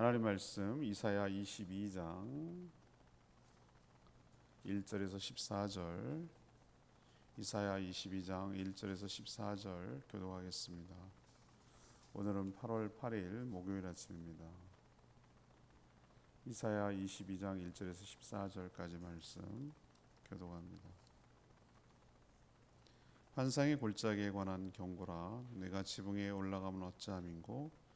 하나님 말씀 이사야 22장 1절에서 14절, 이사야 22장 1절에서 14절 교독하겠습니다. 오늘은 8월 8일 목요일 아침입니다. 이사야 22장 1절에서 14절까지 말씀 교독합니다. 환상의 골짜기에 관한 경고라. 내가 지붕에 올라가면 어찌함인고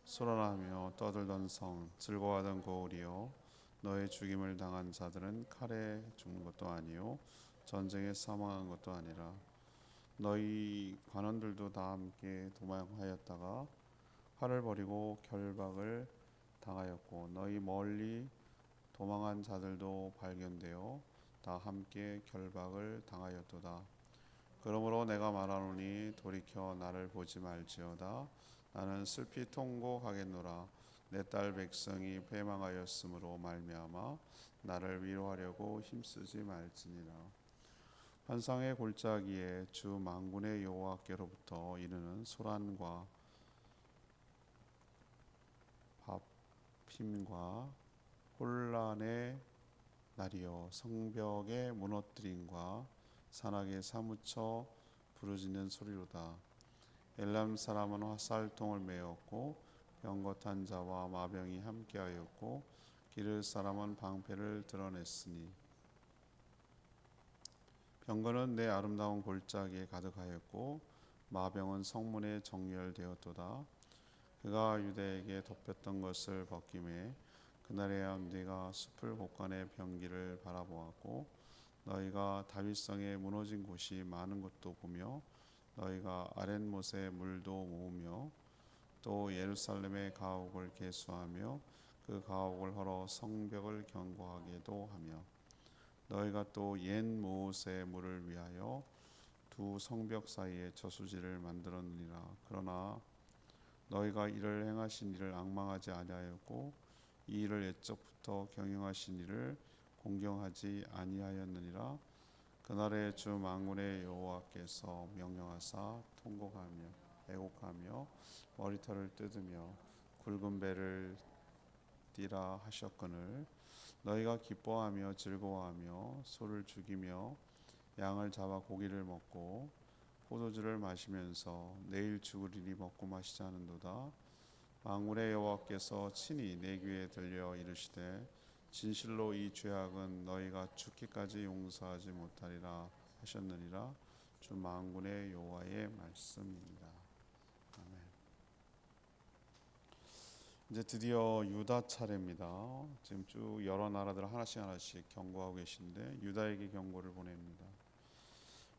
쏘라라며 떠들던 성, 즐거워하던 고을이여, 너의 죽임을 당한 자들은 칼에 죽는 것도 아니요 전쟁에 사망한 것도 아니라 너희 관원들도 다 함께 도망하였다가 활을 버리고 결박을 당하였고, 너희 멀리 도망한 자들도 발견되어 다 함께 결박을 당하였도다. 그러므로 내가 말하노니 돌이켜 나를 보지 말지어다. 나는 슬피 통곡하겠노라. 내 딸 백성이 패망하였으므로 말미암아 나를 위로하려고 힘쓰지 말지니라. 환상의 골짜기에 주 만군의 여호와께로부터 이르는 소란과 밥힘과 혼란의 날이여, 성벽의 무너뜨림과 산악에 사무쳐 부르짖는 소리로다. 엘람 사람은 화살통을 메었고 병거탄 자와 마병이 함께하였고, 기르 사람은 방패를 드러냈으니 병거는 내 아름다운 골짜기에 가득하였고 마병은 성문에 정렬되었도다. 그가 유대에게 덮였던 것을 벗김에 그날에야 네가 숲을 곳간의 병기를 바라보았고, 너희가 다윗성에 무너진 곳이 많은 것도 보며 너희가 아랫못에 물도 모으며 또 예루살렘의 가옥을 개수하며 그 가옥을 헐어 성벽을 견고하게도 하며, 너희가 또 옛 못의 물을 위하여 두 성벽 사이에 저수지를 만들었느니라. 그러나 너희가 이를 행하신 이를 앙망하지 아니하였고 이 일을 옛적부터 경영하신 이를 공경하지 아니하였느니라. 그날에 주 만군의 여호와께서 명령하사 통곡하며 애곡하며 머리털을 뜯으며 굵은 배를 띠라 하셨거늘, 너희가 기뻐하며 즐거워하며 소를 죽이며 양을 잡아 고기를 먹고 포도주를 마시면서 내일 죽으리니 먹고 마시지 않은도다. 만군의 여호와께서 친히 내 귀에 들려 이르시되 진실로 이 죄악은 너희가 죽기까지 용서하지 못하리라 하셨느니라. 주 만군의 여호와의 말씀입니다. 아멘. 이제 드디어 유다 차례입니다. 지금 쭉 여러 나라들 하나씩 경고하고 계신데 유다에게 경고를 보냅니다.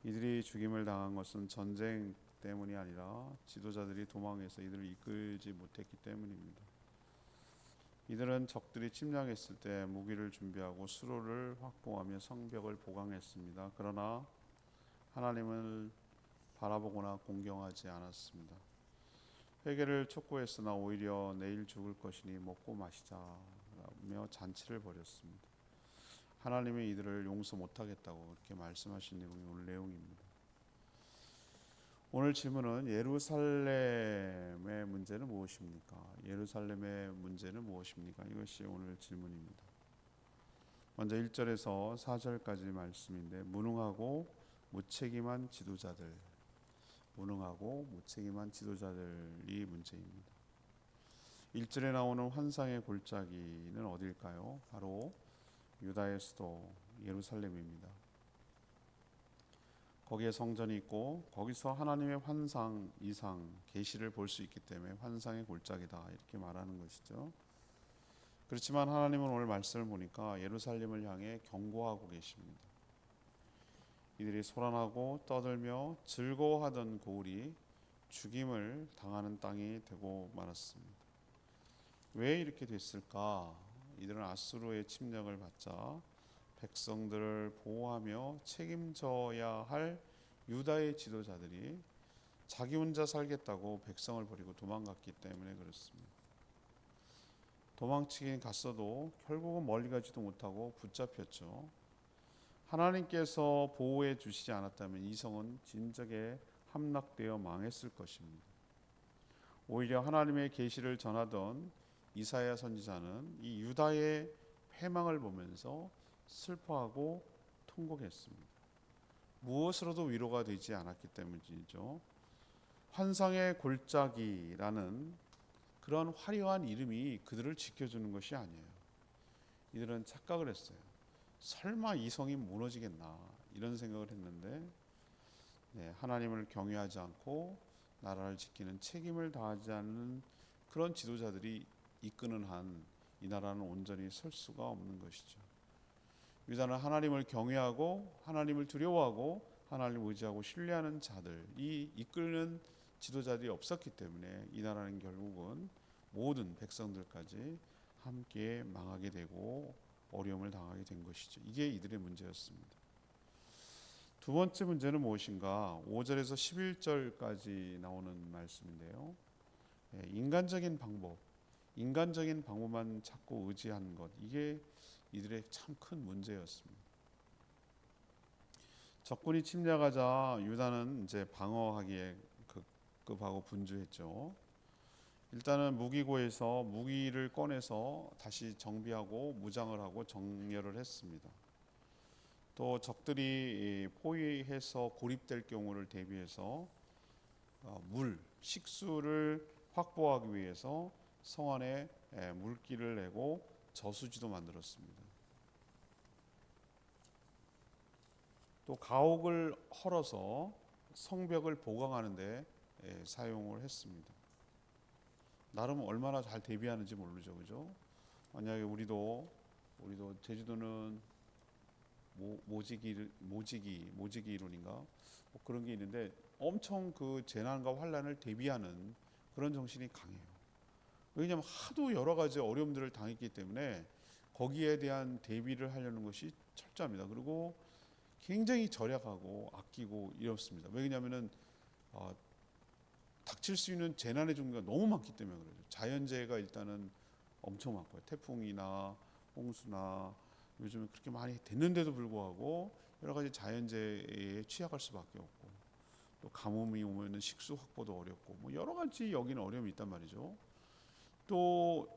이들이 죽임을 당한 것은 전쟁 때문이 아니라 지도자들이 도망해서 이들을 이끌지 못했기 때문입니다. 이들은 적들이 침략했을 때 무기를 준비하고 수로를 확보하며 성벽을 보강했습니다. 그러나 하나님을 바라보거나 공경하지 않았습니다. 회개를 촉구했으나 오히려 내일 죽을 것이니 먹고 마시자라며 잔치를 벌였습니다. 하나님이 이들을 용서 못하겠다고 그렇게 말씀하신 내용이 오늘 내용입니다. 오늘 질문은 예루살렘의 문제는 무엇입니까? 예루살렘의 문제는 무엇입니까? 이것이 오늘 질문입니다. 먼저 1절에서 4절까지 말씀인데, 무능하고 무책임한 지도자들, 무능하고 무책임한 지도자들이 문제입니다. 1절에 나오는 환상의 골짜기는 어딜까요? 바로 유다의 수도 예루살렘입니다. 거기에 성전이 있고 거기서 하나님의 환상, 이상, 계시를 볼 수 있기 때문에 환상의 골짜기다 이렇게 말하는 것이죠. 그렇지만 하나님은 오늘 말씀을 보니까 예루살렘을 향해 경고하고 계십니다. 이들이 소란하고 떠들며 즐거워하던 고을이 죽임을 당하는 땅이 되고 말았습니다. 왜 이렇게 됐을까? 이들은 아수르의 침략을 받자 백성들을 보호하며 책임져야 할 유다의 지도자들이 자기 혼자 살겠다고 백성을 버리고 도망갔기 때문에 그렇습니다. 도망치긴 갔어도 결국은 멀리 가지도 못하고 붙잡혔죠. 하나님께서 보호해 주시지 않았다면 이 성은 진작에 함락되어 망했을 것입니다. 오히려 하나님의 계시를 전하던 이사야 선지자는 이 유다의 패망을 보면서 슬퍼하고 통곡했습니다. 무엇으로도 위로가 되지 않았기 때문이죠. 환상의 골짜기라는 그런 화려한 이름이 그들을 지켜주는 것이 아니에요. 이들은 착각을 했어요. 설마 이 성이 무너지겠나 이런 생각을 했는데 하나님을 경외하지 않고 나라를 지키는 책임을 다하지 않는 그런 지도자들이 이끄는 한 이 나라는 온전히 설 수가 없는 것이죠. 유다는 하나님을 경외하고 하나님을 두려워하고 하나님을 의지하고 신뢰하는 자들이 이끄는 지도자들이 없었기 때문에 이 나라는 결국은 모든 백성들까지 함께 망하게 되고 어려움을 당하게 된 것이죠. 이게 이들의 문제였습니다. 두 번째 문제는 무엇인가? 5절에서 11절까지 나오는 말씀인데요. 인간적인 방법만 자꾸 의지하는 것, 이게 이들의 참 큰 문제였습니다. 적군이 침략하자 유다는 이제 방어하기에 급급하고 분주했죠. 일단은 무기고에서 무기를 꺼내서 다시 정비하고 무장을 하고 정렬을 했습니다. 또 적들이 포위해서 고립될 경우를 대비해서 식수를 확보하기 위해서 성 안에 물길을 내고 저수지도 만들었습니다. 또 가옥을 헐어서 성벽을 보강하는 데 사용을 했습니다. 나름 얼마나 잘 대비하는지 모르죠, 그죠? 만약에 우리도 제주도는 모지기 이론인가 뭐 그런 게 있는데 엄청 그 재난과 환란을 대비하는 그런 정신이 강해요. 왜냐하면 하도 여러 가지 어려움들을 당했기 때문에 거기에 대한 대비를 하려는 것이 철저합니다. 그리고 굉장히 절약하고 아끼고 이렇습니다. 왜냐하면은 닥칠 수 있는 재난의 종류가 너무 많기 때문에 그러죠. 자연재해가 일단은 엄청 많고요. 태풍이나 홍수나 요즘에 그렇게 많이 됐는데도 불구하고 여러 가지 자연재해에 취약할 수밖에 없고, 또 가뭄이 오면은 식수 확보도 어렵고 뭐 여러 가지 여기는 어려움이 있단 말이죠. 또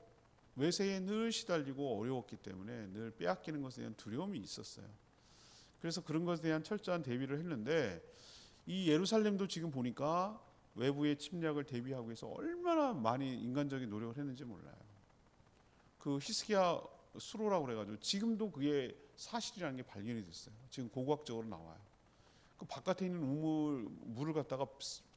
외세에 늘 시달리고 어려웠기 때문에 늘 빼앗기는 것에 대한 두려움이 있었어요. 그래서 그런 것에 대한 철저한 대비를 했는데 이 예루살렘도 지금 보니까 외부의 침략을 대비하기 위해서 얼마나 많이 인간적인 노력을 했는지 몰라요. 그 히스기야 수로라고 그래가지고 지금도 그게 사실이라는 게 발견이 됐어요. 지금 고고학적으로 나와요. 그 바깥에 있는 물을 갖다가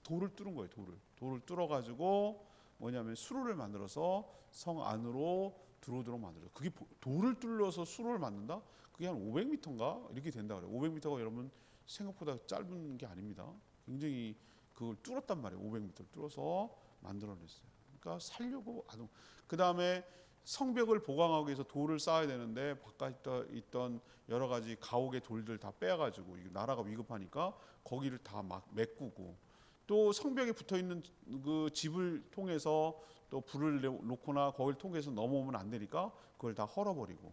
돌을 뚫은 거예요. 돌을 뚫어가지고 뭐냐면 수로를 만들어서 성 안으로 들어오도록 만들어요. 그게 돌을 뚫어서 수로를 만든다? 그게 한 500m인가 이렇게 된다 그래요. 500m가 여러분 생각보다 짧은 게 아닙니다. 굉장히 그걸 뚫었단 말이에요. 500m를 뚫어서 만들어냈어요. 그러니까 살려고 아동. 그 다음에 성벽을 보강하기 위해서 돌을 쌓아야 되는데 바깥에 있던 여러 가지 가옥의 돌들 다 빼가지고 나라가 위급하니까 거기를 다 막 메꾸고, 또 성벽에 붙어 있는 그 집을 통해서 또 불을 놓거나 거기를 통해서 넘어오면 안 되니까 그걸 다 헐어버리고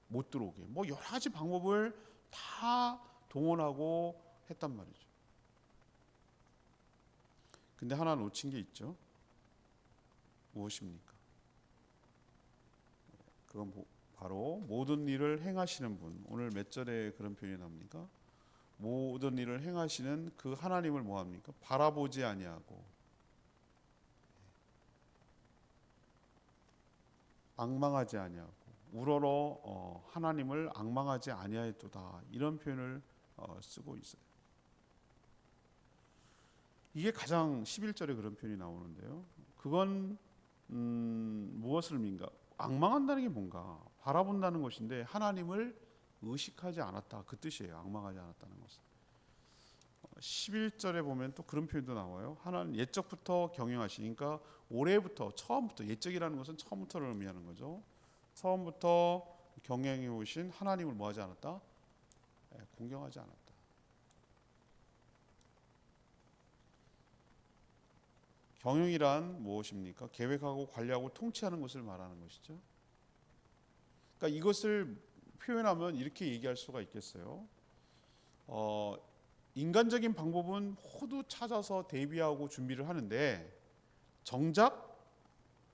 못 들어오게 뭐 여러 가지 방법을 다 동원하고 했단 말이죠. 근데 하나 놓친 게 있죠. 무엇입니까? 그건 바로 모든 일을 행하시는 분. 오늘 몇 절에 그런 표현이 나옵니까? 모든 일을 행하시는 그 하나님을 뭐합니까? 바라보지 아니하고 앙망하지 아니하고 우러러 하나님을 앙망하지 아니하였도다, 이런 표현을 쓰고 있어요. 이게 가장 11절에 그런 표현이 나오는데요. 그건 무엇을 의미인가? 앙망한다는 게 뭔가? 바라본다는 것인데 하나님을 의식하지 않았다, 그 뜻이에요. 앙망하지 않았다는 것은. 11절에 보면 또 그런 표현도 나와요. 하나님 옛적부터 경영하시니까 올해부터 처음부터, 옛적이라는 것은 처음부터를 의미하는 거죠. 처음부터 경영해 오신 하나님을 뭐하지 않았다? 공경하지 않았다. 경영이란 무엇입니까? 계획하고 관리하고 통치하는 것을 말하는 것이죠. 그러니까 이것을 표현하면 이렇게 얘기할 수가 있겠어요. 인간적인 방법은 모두 찾아서 대비하고 준비를 하는데 정작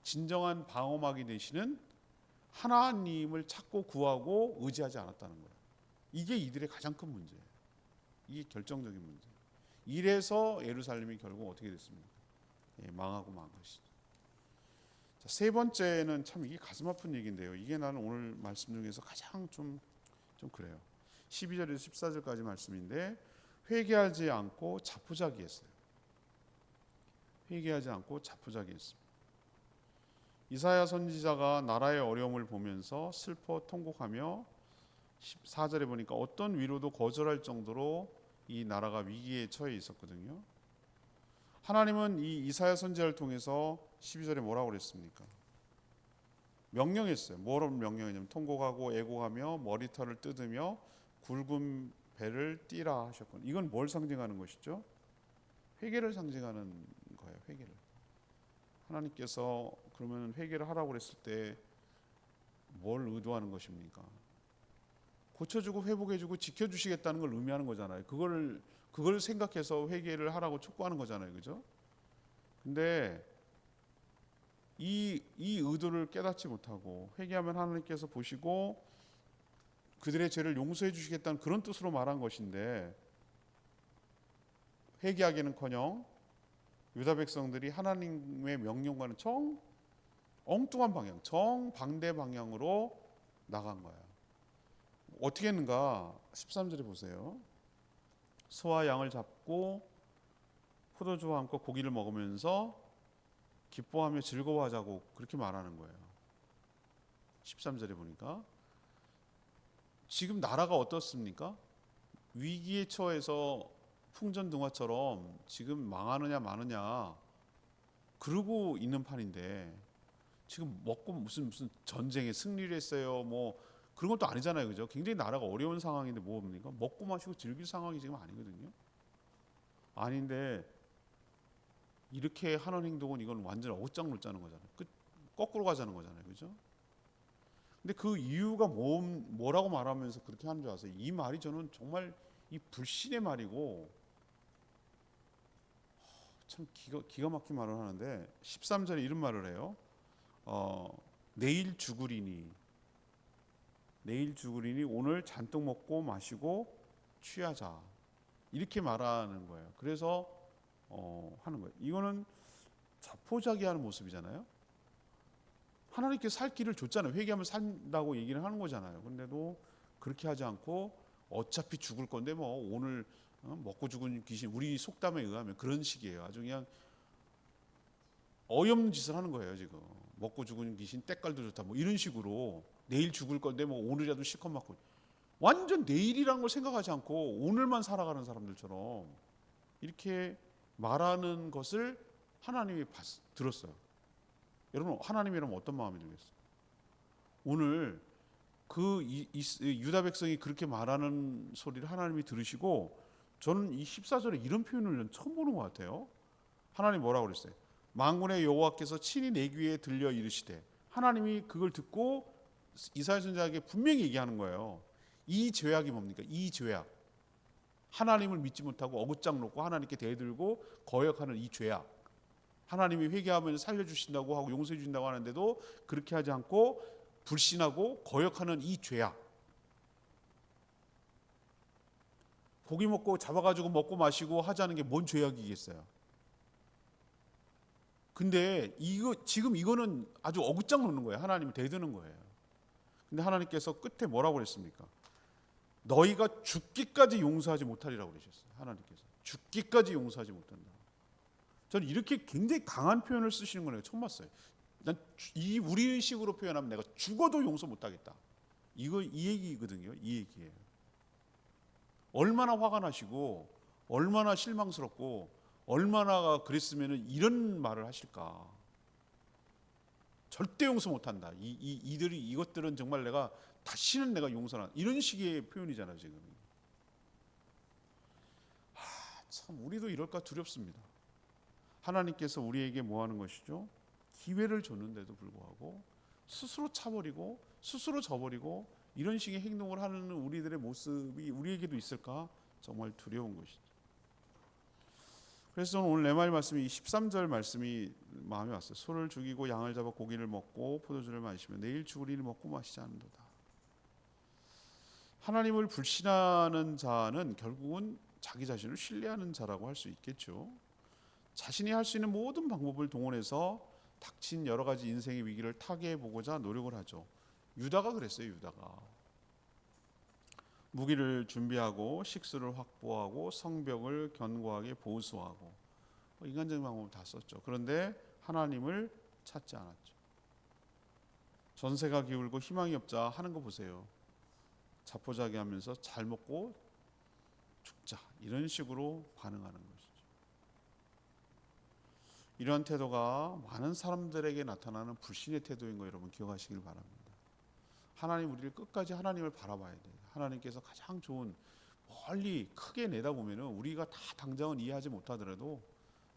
진정한 방어막이 되시는 하나님을 찾고 구하고 의지하지 않았다는 거예요. 이게 이들의 가장 큰 문제예요. 이게 결정적인 문제. 이래서 예루살렘이 결국 어떻게 됐습니까? 망하고 만 것이죠. 자, 세 번째는 참 이게 가슴 아픈 얘기인데요. 이게 나는 오늘 말씀 중에서 가장 좀 그래요. 12절에서 14절까지 말씀인데 회개하지 않고 자포자기했어요. 회개하지 않고 자포자기했습니다. 이사야 선지자가 나라의 어려움을 보면서 슬퍼 통곡하며 14절에 보니까 어떤 위로도 거절할 정도로 이 나라가 위기에 처해 있었거든요. 하나님은 이 이사야 선지자를 통해서 12절에 뭐라고 그랬습니까? 명령했어요. 뭐라고 명령했냐면 통곡하고 애곡하며 머리털을 뜯으며 굵은 배를 띠라 하셨거든요. 이건 뭘 상징하는 것이죠? 회개를 상징하는 거예요. 회개를. 하나님께서 그러면 회개를 하라고 그랬을 때 뭘 의도하는 것입니까? 고쳐주고 회복해주고 지켜주시겠다는 걸 의미하는 거잖아요. 그걸 생각해서 회개를 하라고 촉구하는 거잖아요, 그죠? 근데 이 의도를 깨닫지 못하고 회개하면 하나님께서 보시고 그들의 죄를 용서해 주시겠다는 그런 뜻으로 말한 것인데 회개하기는커녕 유다 백성들이 하나님의 명령과는 엉뚱한 방향, 정반대 방향으로 나간 거야. 어떻게 했는가? 13절에 보세요. 소와 양을 잡고 포도주와 함께 고기를 먹으면서 기뻐하며 즐거워하자고 그렇게 말하는 거예요. 13절에 보니까 지금 나라가 어떻습니까? 위기에 처해서 풍전등화처럼 지금 망하느냐 마느냐 그러고 있는 판인데 지금 먹고 무슨 전쟁에 승리를 했어요. 뭐 그런 것도 아니잖아요, 그죠? 굉장히 나라가 어려운 상황인데 뭡니까? 먹고 마시고 즐길 상황이 지금 아니거든요. 아닌데 이렇게 하는 행동은 이건 완전 어긋장 놓자는 거잖아요. 거꾸로 가자는 거잖아요, 그죠? 근데 그 이유가 뭐라고 말하면서 그렇게 하는 줄 아세요? 이 말이 저는 정말 이 불신의 말이고 참 기가 막힌 말을 하는데 13절에 이런 말을 해요. 내일 죽으리니 오늘 잔뜩 먹고 마시고 취하자 이렇게 말하는 거예요. 그래서 하는 거예요. 이거는 자포자기하는 모습이잖아요. 하나님께 살 길을 줬잖아요. 회개하면 산다고 얘기를 하는 거잖아요. 근데도 그렇게 하지 않고 어차피 죽을 건데 뭐 오늘 먹고 죽은 귀신, 우리 속담에 의하면 그런 식이에요. 아주 그냥 어이없는 짓을 하는 거예요. 지금 먹고 죽은 귀신 때깔도 좋다 뭐 이런 식으로 내일 죽을 건데 뭐 오늘이라도 실컷 맞고 완전 내일이라는 걸 생각하지 않고 오늘만 살아가는 사람들처럼 이렇게 말하는 것을 하나님이 들었어요. 여러분 하나님이라면 어떤 마음이 들겠어요? 오늘 그 유다 백성이 그렇게 말하는 소리를 하나님이 들으시고 저는 이 14절에 이런 표현을 처음 보는 것 같아요. 하나님 뭐라고 그랬어요? 만군의 여호와께서 친히 내 귀에 들려 이르시되, 하나님이 그걸 듣고 이사야 선지자에게 분명히 얘기하는 거예요. 이 죄악이 뭡니까? 이 죄악. 하나님을 믿지 못하고 어긋장 놓고 하나님께 대들고 거역하는 이 죄악. 하나님이 회개하면 살려주신다고 하고 용서해 주신다고 하는데도 그렇게 하지 않고 불신하고 거역하는 이 죄악. 고기 먹고 잡아가지고 먹고 마시고 하자는 게 뭔 죄악이겠어요? 근데 지금 이거는 아주 어긋장 놓는 거예요. 하나님을 대드는 거예요. 근데 하나님께서 끝에 뭐라고 그랬습니까? 너희가 죽기까지 용서하지 못하리라고 그러셨어요. 하나님께서 죽기까지 용서하지 못한다. 저는 이렇게 굉장히 강한 표현을 쓰시는 걸 처음 봤어요. 난 우리 식으로 표현하면 내가 죽어도 용서 못하겠다. 이 얘기거든요. 이 얘기예요. 얼마나 화가 나시고 얼마나 실망스럽고 얼마나 그랬으면 이런 말을 하실까. 절대 용서 못한다. 이것들은 정말 다시는 내가 용서나 이런 식의 표현이잖아요. 지금. 참 우리도 이럴까 두렵습니다. 하나님께서 우리에게 뭐 하는 것이죠? 기회를 줬는데도 불구하고 스스로 차버리고 스스로 져버리고 이런 식의 행동을 하는 우리들의 모습이 우리에게도 있을까? 정말 두려운 것이죠. 그래서 저는 오늘 내 말 말씀이 13절 말씀이 마음에 왔어요. 소를 죽이고 양을 잡아 고기를 먹고 포도주를 마시며 내일 죽을 이를 먹고 마시지 않는도다. 하나님을 불신하는 자는 결국은 자기 자신을 신뢰하는 자라고 할 수 있겠죠. 자신이 할 수 있는 모든 방법을 동원해서 닥친 여러 가지 인생의 위기를 타개해 보고자 노력을 하죠. 유다가 그랬어요. 유다가 무기를 준비하고 식수를 확보하고 성벽을 견고하게 보수하고 인간적인 방법을 다 썼죠. 그런데 하나님을 찾지 않았죠. 전세가 기울고 희망이 없자 하는 거 보세요. 자포자기하면서 잘 먹고 죽자 이런 식으로 반응하는 것이죠. 이러한 태도가 많은 사람들에게 나타나는 불신의 태도인 거 여러분 기억하시길 바랍니다. 하나님 우리를 끝까지 하나님을 바라봐야 돼요. 하나님께서 가장 좋은 멀리 크게 내다보면 우리가 다 당장은 이해하지 못하더라도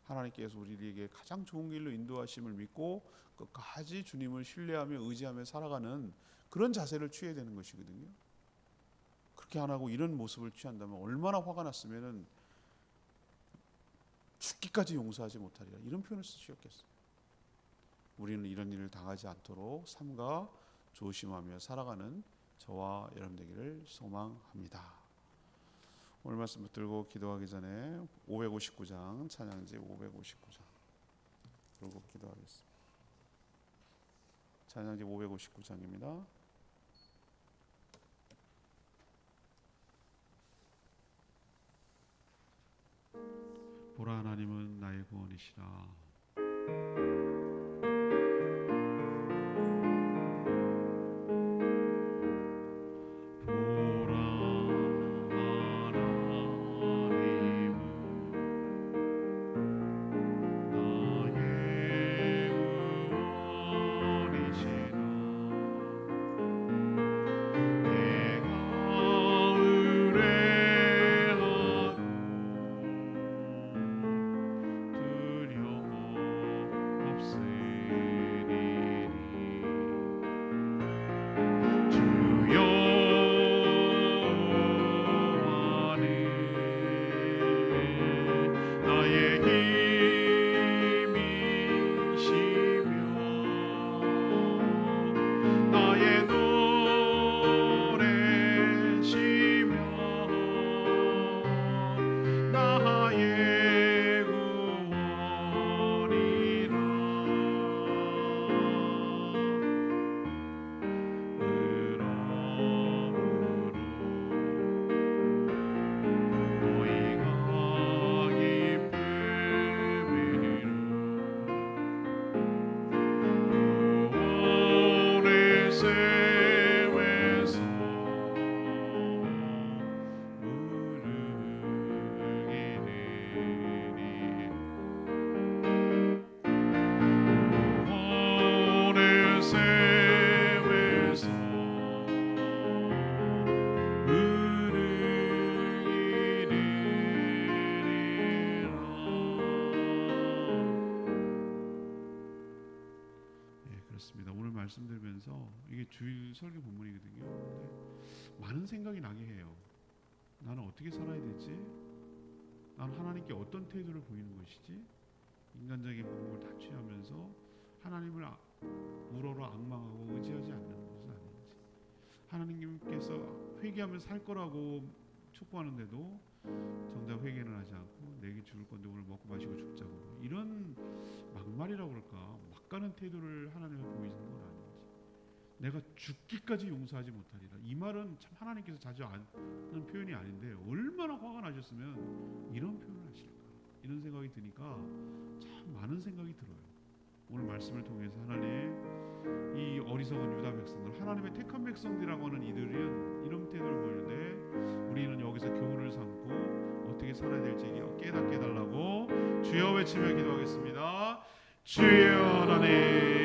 하나님께서 우리에게 가장 좋은 길로 인도하심을 믿고 끝까지 주님을 신뢰하며 의지하며 살아가는 그런 자세를 취해야 되는 것이거든요. 그렇게 안 하고 이런 모습을 취한다면 얼마나 화가 났으면 죽기까지 용서하지 못하리라 이런 표현을 쓰셨겠어요. 우리는 이런 일을 당하지 않도록 삼가 조심하며 살아가는 저와 여러분 되기를 소망합니다. 오늘 말씀 붙들고 기도하기 전에 559장 찬양지 559장 들고 기도하겠습니다. 찬양지 559장입니다. 보라 하나님은 나의 구원이시라. 말씀드리면서 이게 주일 설교 본문이거든요. 근데 많은 생각이 나게 해요. 나는 어떻게 살아야 되지? 나는 하나님께 어떤 태도를 보이는 것이지? 인간적인 방법을 다 취하면서 하나님을 우러러 악망하고 의지하지 않는 것은 아닌지, 하나님께서 회개하면 살 거라고 촉구하는데도 정작 회개는 하지 않고 내게 죽을 건데 오늘 먹고 마시고 죽자고 이런 막말이라고 그럴까, 막 가는 태도를 하나님을 보이는 건 아닌지, 내가 죽기까지 용서하지 못하리라, 이 말은 참 하나님께서 자주 하는 표현이 아닌데 얼마나 화가 나셨으면 이런 표현을 하실까, 이런 생각이 드니까 참 많은 생각이 들어요. 오늘 말씀을 통해서 하나님, 이 어리석은 유다 백성들, 하나님의 택한 백성들이라고 하는 이들은 이런 태도를 보이는데 우리는 여기서 교훈을 삼고 어떻게 살아야 될지 깨닫게 해달라고 주여 외치며 기도하겠습니다. 주여 하나님,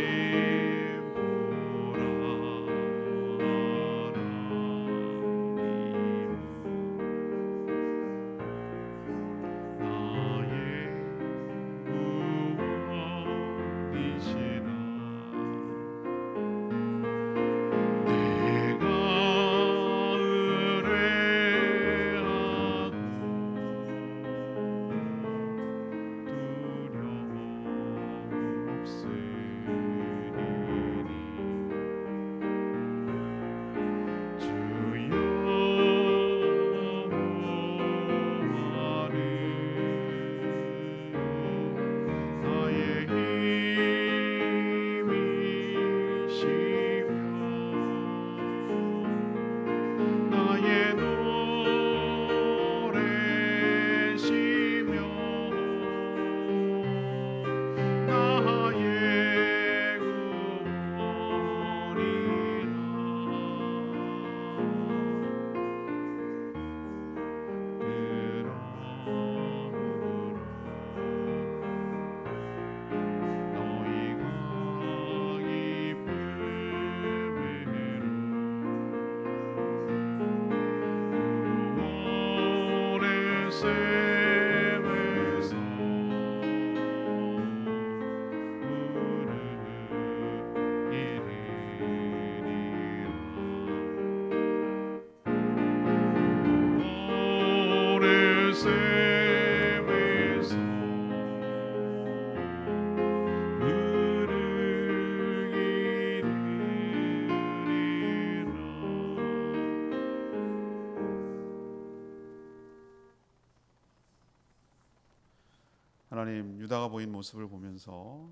하나님, 유다가 보인 모습을 보면서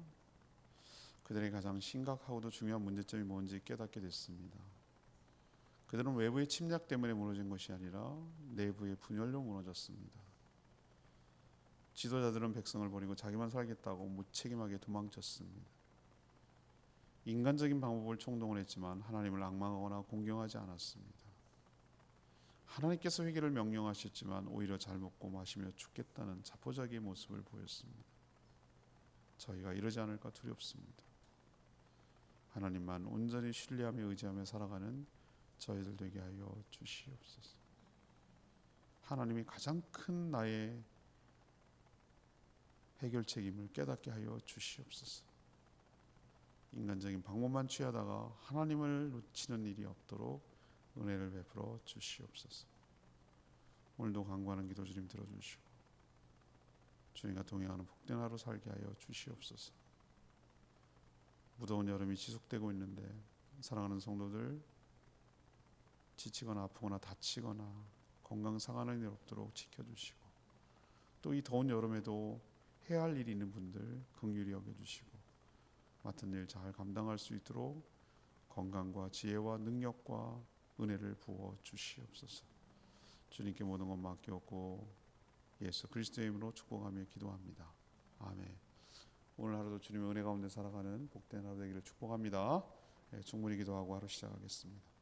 그들의 가장 심각하고도 중요한 문제점이 뭔지 깨닫게 됐습니다. 그들은 외부의 침략 때문에 무너진 것이 아니라 내부의 분열로 무너졌습니다. 지도자들은 백성을 버리고 자기만 살겠다고 무책임하게 도망쳤습니다. 인간적인 방법을 총동원 했지만 하나님을 앙망하거나 공경하지 않았습니다. 하나님께서 회개를 명령하셨지만 오히려 잘 먹고 마시며 죽겠다는 자포자기의 모습을 보였습니다. 저희가 이러지 않을까 두렵습니다. 하나님만 온전히 신뢰하며 의지하며 살아가는 저희들 되게 하여 주시옵소서. 하나님이 가장 큰 나의 해결책임을 깨닫게 하여 주시옵소서. 인간적인 방법만 취하다가 하나님을 놓치는 일이 없도록 은혜를 베풀어 주시옵소서. 오늘도 간구하는 기도 주님 들어주시고 주님과 동행하는 복된 하루 살게 하여 주시옵소서. 무더운 여름이 지속되고 있는데 사랑하는 성도들 지치거나 아프거나 다치거나 건강 상하는 일 없도록 지켜주시고 또 이 더운 여름에도 해야 할 일이 있는 분들 긍휼히 여겨주시고 맡은 일 잘 감당할 수 있도록 건강과 지혜와 능력과 은혜를 부어 주시옵소서. 주님께 모든 것 맡겼고 예수 그리스도의 이름으로 축복하며 기도합니다. 아멘. 오늘 하루도 주님의 은혜 가운데 살아가는 복된 하루 되기를 축복합니다. 충분히 기도하고 하루 시작하겠습니다.